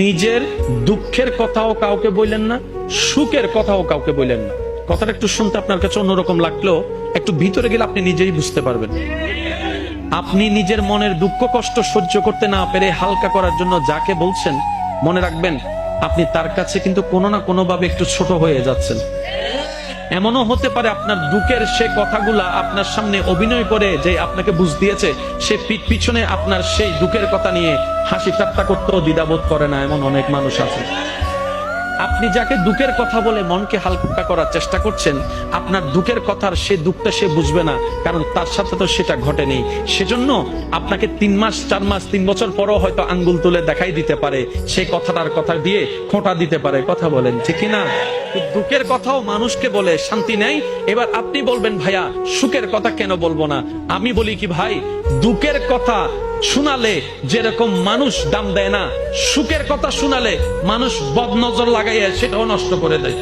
নিজের দুঃখের কথাও কাউকে বললেন না, সুখের কথাও কাউকে বললেন না। কথাটা একটু শুনতে আপনার কাছে অন্যরকম লাগলেও একটু ভিতরে গেলে আপনি নিজেই বুঝতে পারবেন। আপনি নিজের মনের দুঃখ কষ্ট সহ্য করতে না পেরে হালকা করার জন্য যাকে বলছেন, মনে রাখবেন আপনি তার কাছে কিন্তু কোনো না কোনো ভাবে একটু ছোট হয়ে যাচ্ছেন। এমনও হতে পারে আপনার দুঃখের সে কথাগুলা আপনার সামনে অভিনয় করে যে আপনাকে বুঝ দিয়েছে, সে পিছনে আপনার সেই দুঃখের কথা নিয়ে হাসি ঠাট্টা করতেও দ্বিধাবোধ করে না, এমন অনেক মানুষ আছে। আপনি যাকে দুঃখের কথা বলে মনকে হালকা করার চেষ্টা করছেন, আপনার দুঃখের কথার সে দুঃখটা সে বুঝবে না, কারণ তার সাথে তো সেটা ঘটেনি। সেজন্য আপনাকে 3 মাস 4 মাস 3 বছর পরও হয়তো আঙ্গুল তুলে দেখাই দিতে পারে, সেই কথাটার কথা দিয়ে খোঁটা দিতে পারে। কথা বলেন ঠিক কিনা? দুঃখের কথাও মানুষকে বলে শান্তি নেই। এবার আপনি বলবেন ভাইয়া সুখের কথা কেন বলবো না? আমি বলি কি ভাই, দুঃখের কথা শোনালে যেরকম মানুষ দাম দেয় না, সুখের কথা শোনালে মানুষ বদনজর লাগাইয়া সেটাও নষ্ট করে দেয়।